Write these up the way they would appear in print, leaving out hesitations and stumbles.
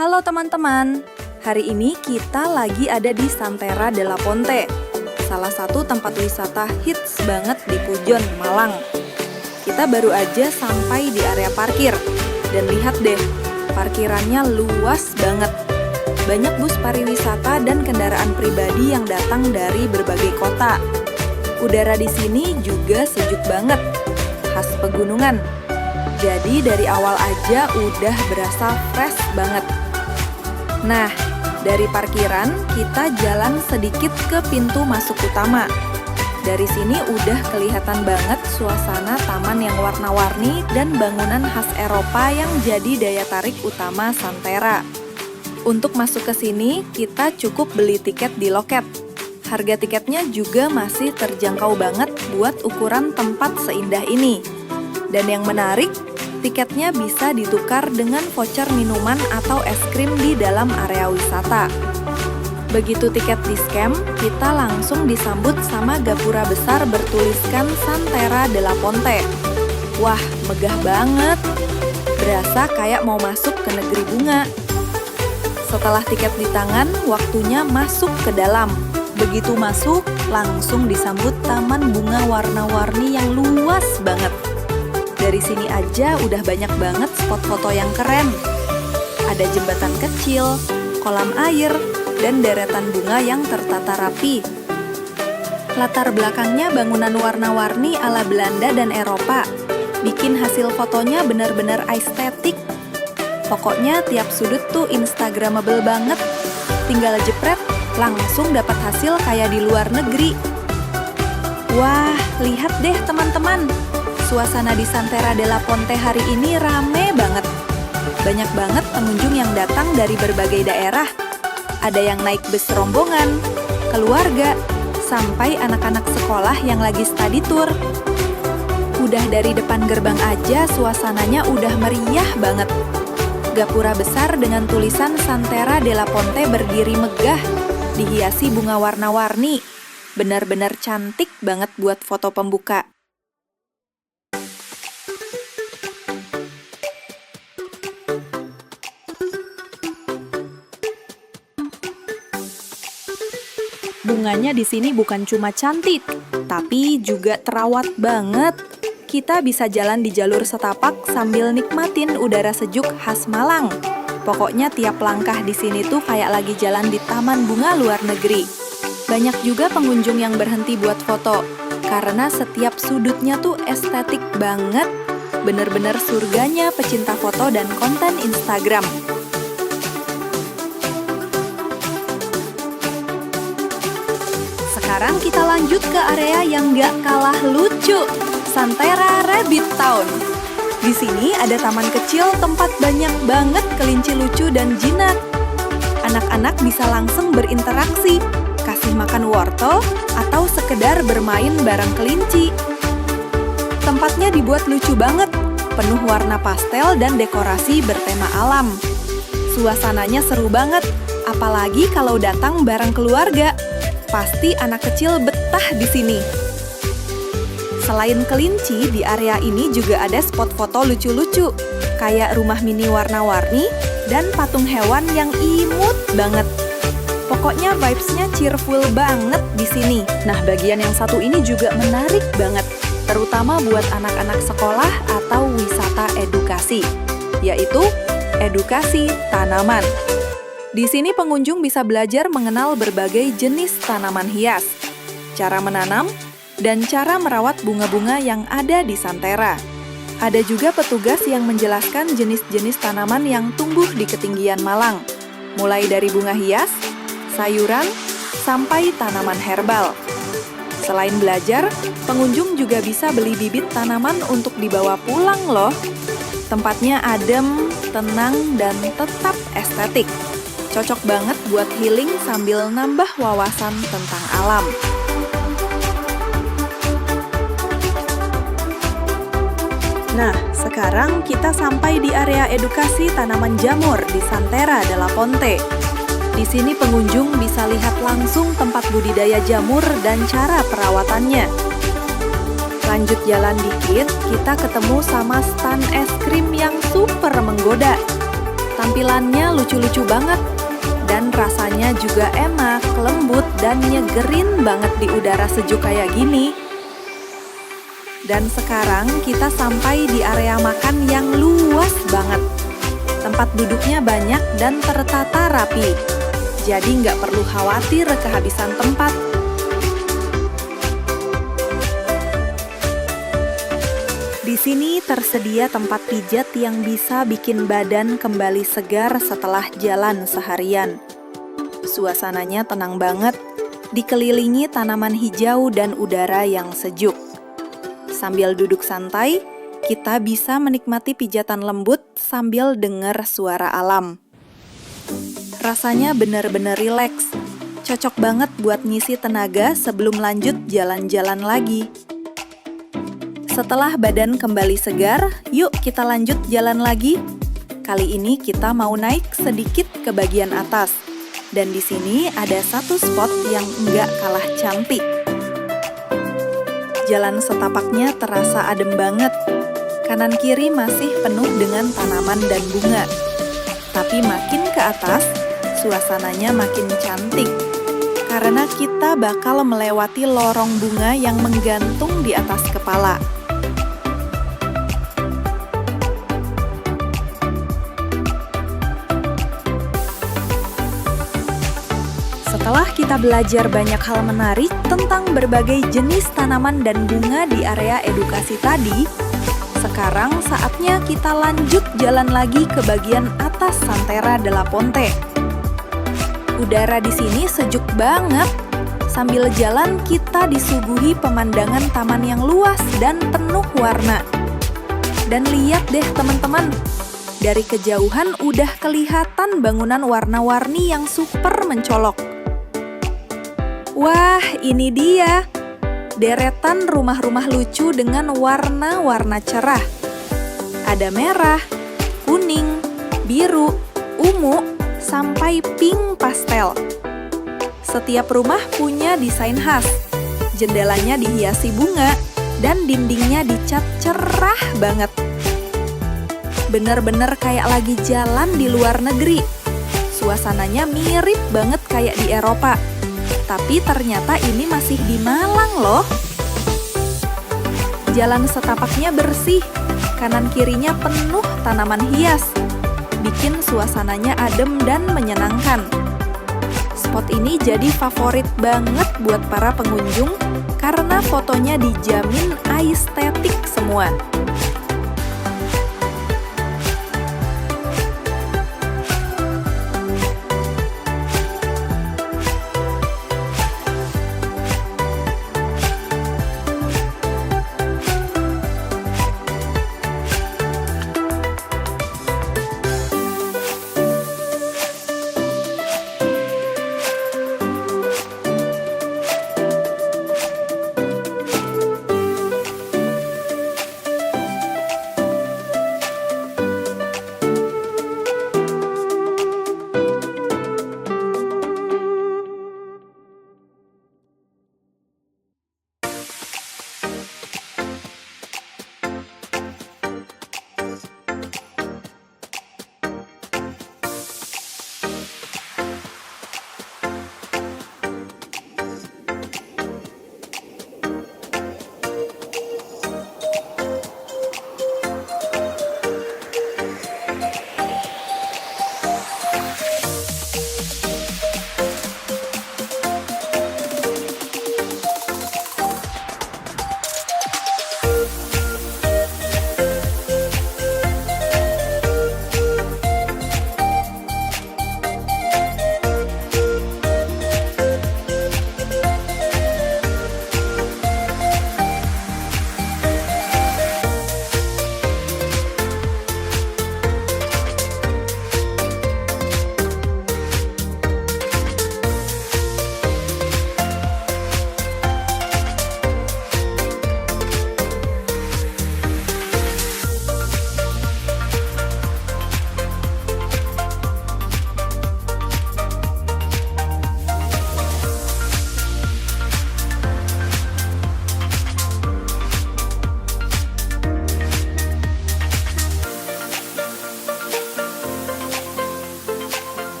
Halo teman-teman, hari ini kita lagi ada di Santera de la Ponte, salah satu tempat wisata hits banget di Pujon, Malang. Kita baru aja sampai di area parkir, dan lihat deh, parkirannya luas banget. Banyak bus pariwisata dan kendaraan pribadi yang datang dari berbagai kota. Udara di sini juga sejuk banget, khas pegunungan. Jadi dari awal aja udah berasa fresh banget. Nah, dari parkiran kita jalan sedikit ke pintu masuk utama. Dari sini udah kelihatan banget suasana taman yang warna-warni dan bangunan khas Eropa yang jadi daya tarik utama Santera. Untuk masuk ke sini, kita cukup beli tiket di loket. Harga tiketnya juga masih terjangkau banget buat ukuran tempat seindah ini. Dan yang menarik, tiketnya bisa ditukar dengan voucher minuman atau es krim di dalam area wisata. Begitu tiket di-scan, kita langsung disambut sama gapura besar bertuliskan Santera de la Ponte. Wah, megah banget! Berasa kayak mau masuk ke negeri bunga. Setelah tiket di tangan, waktunya masuk ke dalam. Begitu masuk, langsung disambut taman bunga warna-warni yang luas banget. Dari sini aja udah banyak banget spot foto yang keren. Ada jembatan kecil, kolam air, dan deretan bunga yang tertata rapi. Latar belakangnya bangunan warna-warni ala Belanda dan Eropa. Bikin hasil fotonya benar-benar estetik. Pokoknya tiap sudut tuh instagramable banget. Tinggal jepret, langsung dapat hasil kayak di luar negeri. Wah, lihat deh teman-teman. Suasana di Santera de la Ponte hari ini rame banget. Banyak banget pengunjung yang datang dari berbagai daerah. Ada yang naik bus rombongan, keluarga, sampai anak-anak sekolah yang lagi study tour. Udah dari depan gerbang aja suasananya udah meriah banget. Gapura besar dengan tulisan Santera de la Ponte berdiri megah, dihiasi bunga warna-warni. Benar-benar cantik banget buat foto pembuka. Bunganya di sini bukan cuma cantik, tapi juga terawat banget. Kita bisa jalan di jalur setapak sambil nikmatin udara sejuk khas Malang. Pokoknya tiap langkah di sini tuh kayak lagi jalan di taman bunga luar negeri. Banyak juga pengunjung yang berhenti buat foto, karena setiap sudutnya tuh estetik banget. Bener-bener surganya pecinta foto dan konten Instagram. Sekarang kita lanjut ke area yang gak kalah lucu, Santera Rabbit Town. Di sini ada taman kecil tempat banyak banget kelinci lucu dan jinak. Anak-anak bisa langsung berinteraksi, kasih makan wortel, atau sekedar bermain bareng kelinci. Tempatnya dibuat lucu banget, penuh warna pastel dan dekorasi bertema alam. Suasananya seru banget, apalagi kalau datang bareng keluarga. Pasti anak kecil betah di sini. Selain kelinci, di area ini juga ada spot foto lucu-lucu, kayak rumah mini warna-warni dan patung hewan yang imut banget. Pokoknya vibes-nya cheerful banget di sini. Nah, bagian yang satu ini juga menarik banget, terutama buat anak-anak sekolah atau wisata edukasi, yaitu edukasi tanaman. Di sini pengunjung bisa belajar mengenal berbagai jenis tanaman hias, cara menanam, dan cara merawat bunga-bunga yang ada di Santera. Ada juga petugas yang menjelaskan jenis-jenis tanaman yang tumbuh di ketinggian Malang, mulai dari bunga hias, sayuran, sampai tanaman herbal. Selain belajar, pengunjung juga bisa beli bibit tanaman untuk dibawa pulang loh. Tempatnya adem, tenang, dan tetap estetik. Cocok banget buat healing sambil nambah wawasan tentang alam. Nah, sekarang kita sampai di area edukasi tanaman jamur di Santera de la Ponte. Di sini pengunjung bisa lihat langsung tempat budidaya jamur dan cara perawatannya. Lanjut jalan dikit, kita ketemu sama stan es krim yang super menggoda. Tampilannya lucu-lucu banget, dan rasanya juga enak, lembut, dan nyegerin banget di udara sejuk kayak gini. Dan sekarang kita sampai di area makan yang luas banget. Tempat duduknya banyak dan tertata rapi, jadi nggak perlu khawatir kehabisan tempat. Di sini tersedia tempat pijat yang bisa bikin badan kembali segar setelah jalan seharian. Suasananya tenang banget, dikelilingi tanaman hijau dan udara yang sejuk. Sambil duduk santai, kita bisa menikmati pijatan lembut sambil dengar suara alam. Rasanya benar-benar rileks, cocok banget buat ngisi tenaga sebelum lanjut jalan-jalan lagi. Setelah badan kembali segar, yuk kita lanjut jalan lagi. Kali ini kita mau naik sedikit ke bagian atas. Dan di sini ada satu spot yang nggak kalah cantik. Jalan setapaknya terasa adem banget. Kanan kiri masih penuh dengan tanaman dan bunga. Tapi makin ke atas, suasananya makin cantik. Karena kita bakal melewati lorong bunga yang menggantung di atas kepala. Setelah kita belajar banyak hal menarik tentang berbagai jenis tanaman dan bunga di area edukasi tadi, sekarang saatnya kita lanjut jalan lagi ke bagian atas Santera de la Ponte. Udara di sini sejuk banget. Sambil jalan kita disuguhi pemandangan taman yang luas dan penuh warna. Dan lihat deh teman-teman, dari kejauhan udah kelihatan bangunan warna-warni yang super mencolok. Wah, ini dia, deretan rumah-rumah lucu dengan warna-warna cerah. Ada merah, kuning, biru, ungu, sampai pink pastel. Setiap rumah punya desain khas. Jendelanya dihiasi bunga dan dindingnya dicat cerah banget. Bener-bener kayak lagi jalan di luar negeri. Suasananya mirip banget kayak di Eropa. Tapi ternyata ini masih di Malang loh. Jalan setapaknya bersih, kanan kirinya penuh tanaman hias. Bikin suasananya adem dan menyenangkan. Spot ini jadi favorit banget buat para pengunjung karena fotonya dijamin estetik semua.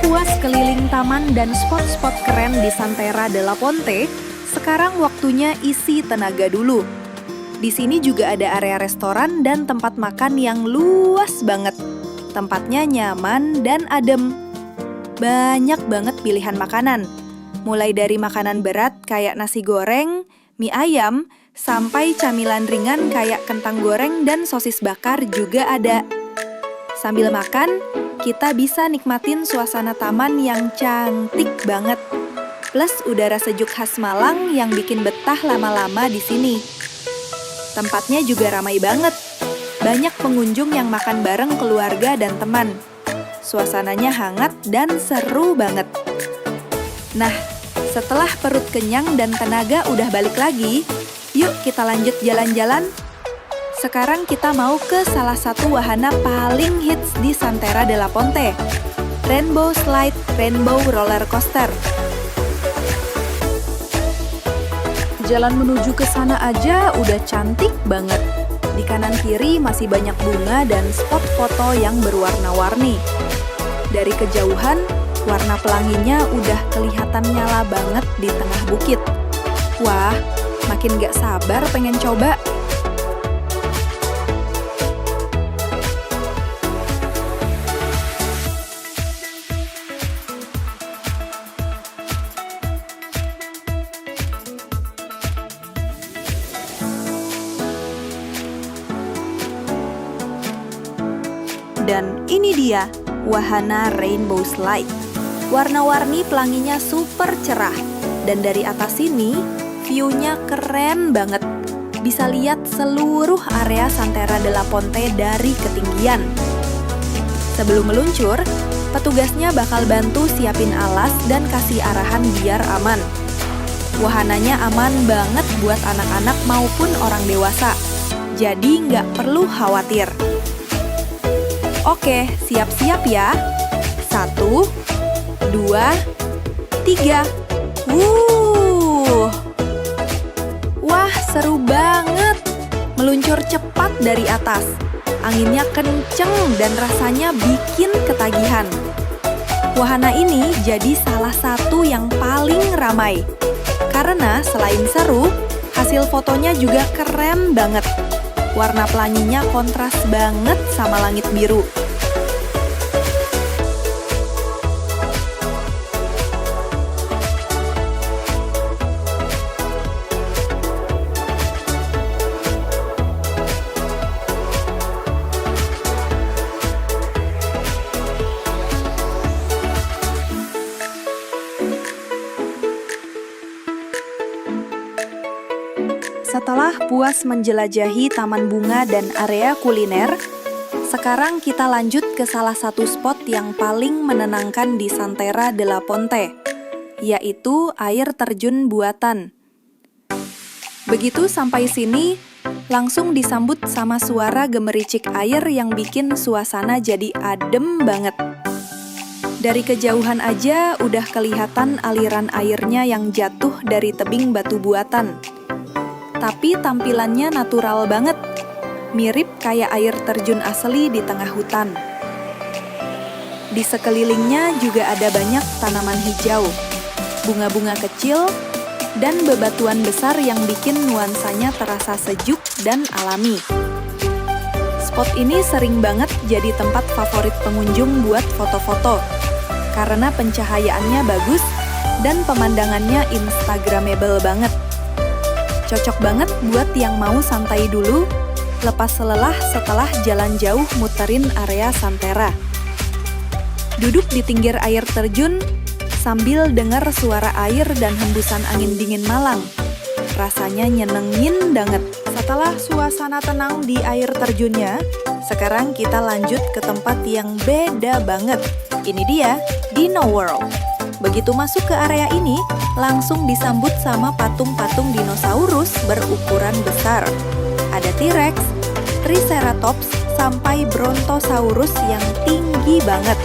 puas keliling taman dan spot-spot keren di Santera de la Ponte, sekarang waktunya isi tenaga dulu. Di sini juga ada area restoran dan tempat makan yang luas banget. Tempatnya nyaman dan adem. Banyak banget pilihan makanan. Mulai dari makanan berat kayak nasi goreng, mie ayam, sampai camilan ringan kayak kentang goreng dan sosis bakar juga ada. Sambil makan, kita bisa nikmatin suasana taman yang cantik banget. Plus udara sejuk khas Malang yang bikin betah lama-lama di sini. Tempatnya juga ramai banget. Banyak pengunjung yang makan bareng keluarga dan teman. Suasananya hangat dan seru banget. Nah, setelah perut kenyang dan tenaga udah balik lagi, yuk kita lanjut jalan-jalan. Sekarang kita mau ke salah satu wahana paling hits di Santera de la Ponte, Rainbow Slide Rainbow Roller Coaster. Jalan menuju ke sana aja udah cantik banget. Di kanan kiri masih banyak bunga dan spot foto yang berwarna-warni. Dari kejauhan, warna pelanginya udah kelihatan nyala banget di tengah bukit. Wah, makin gak sabar pengen coba. Dan ini dia, wahana Rainbow Slide. Warna-warni pelanginya super cerah. Dan dari atas sini, view-nya keren banget. Bisa lihat seluruh area Santera de la Ponte dari ketinggian. Sebelum meluncur, petugasnya bakal bantu siapin alas dan kasih arahan biar aman. Wahananya aman banget buat anak-anak maupun orang dewasa. Jadi nggak perlu khawatir. Oke, siap-siap ya. 1, 2, 3. Wah, seru banget. Meluncur cepat dari atas. Anginnya kenceng dan rasanya bikin ketagihan. Wahana ini jadi salah satu yang paling ramai. Karena selain seru, hasil fotonya juga keren banget. Warna pelanginya kontras banget sama langit biru. Setelah puas menjelajahi taman bunga dan area kuliner, sekarang kita lanjut ke salah satu spot yang paling menenangkan di Santera de la Ponte, yaitu air terjun buatan. Begitu sampai sini, langsung disambut sama suara gemericik air yang bikin suasana jadi adem banget. Dari kejauhan aja udah kelihatan aliran airnya yang jatuh dari tebing batu buatan. Tapi tampilannya natural banget, mirip kayak air terjun asli di tengah hutan. Di sekelilingnya juga ada banyak tanaman hijau, bunga-bunga kecil, dan bebatuan besar yang bikin nuansanya terasa sejuk dan alami. Spot ini sering banget jadi tempat favorit pengunjung buat foto-foto, karena pencahayaannya bagus dan pemandangannya instagramable banget. Cocok banget buat yang mau santai dulu, lepas lelah setelah jalan jauh muterin area Santera. Duduk di pinggir air terjun, sambil dengar suara air dan hembusan angin dingin Malang. Rasanya nyenengin banget. Setelah suasana tenang di air terjunnya, sekarang kita lanjut ke tempat yang beda banget. Ini dia, Dino World. Begitu masuk ke area ini, langsung disambut sama patung-patung dinosaurus berukuran besar. Ada T-Rex, Triceratops, sampai Brontosaurus yang tinggi banget.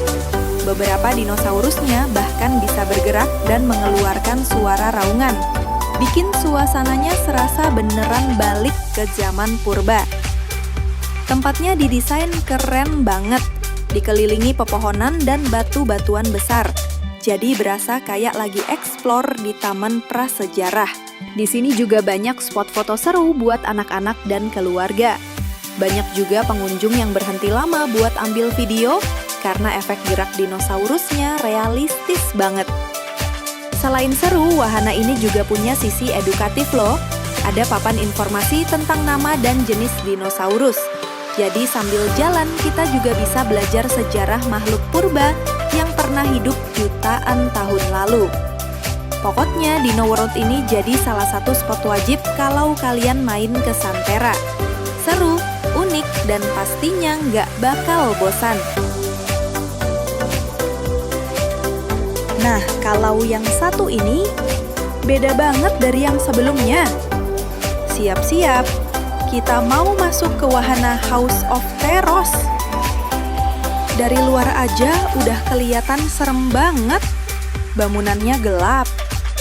Beberapa dinosaurusnya bahkan bisa bergerak dan mengeluarkan suara raungan. Bikin suasananya serasa beneran balik ke zaman purba. Tempatnya didesain keren banget. dikelilingi pepohonan dan batu-batuan besar. Jadi berasa kayak lagi eksplor di taman prasejarah. Di sini juga banyak spot foto seru buat anak-anak dan keluarga. Banyak juga pengunjung yang berhenti lama buat ambil video karena efek gerak dinosaurusnya realistis banget. Selain seru, wahana ini juga punya sisi edukatif loh. Ada papan informasi tentang nama dan jenis dinosaurus. Jadi sambil jalan kita juga bisa belajar sejarah makhluk purba yang pernah hidup jutaan tahun lalu. Pokoknya Dino World ini jadi salah satu spot wajib kalau kalian main ke Santera. Seru, unik, dan pastinya nggak bakal bosan. Nah, kalau yang satu ini beda banget dari yang sebelumnya. Siap-siap, kita mau masuk ke wahana House of Terrors. Dari luar aja udah kelihatan serem banget. Bangunannya gelap,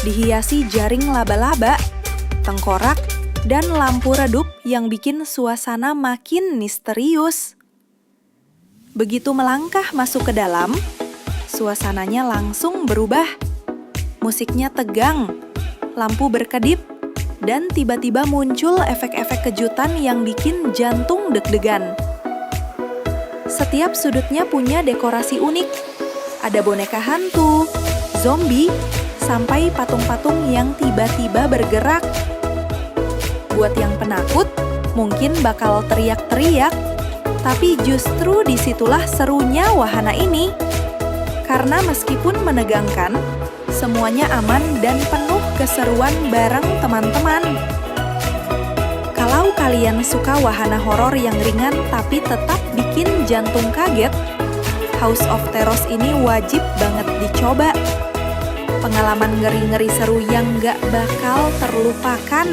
dihiasi jaring laba-laba, tengkorak, dan lampu redup yang bikin suasana makin misterius. Begitu melangkah masuk ke dalam, suasananya langsung berubah. Musiknya tegang, lampu berkedip, dan tiba-tiba muncul efek-efek kejutan yang bikin jantung deg-degan. Setiap sudutnya punya dekorasi unik. Ada boneka hantu, zombie, sampai patung-patung yang tiba-tiba bergerak. Buat yang penakut, mungkin bakal teriak-teriak, tapi justru disitulah serunya wahana ini. Karena meskipun menegangkan, semuanya aman dan penuh keseruan bareng teman-teman. Kalau kalian suka wahana horor yang ringan tapi tetap bikin jantung kaget, House of Terrors ini wajib banget dicoba. Pengalaman ngeri-ngeri seru yang gak bakal terlupakan.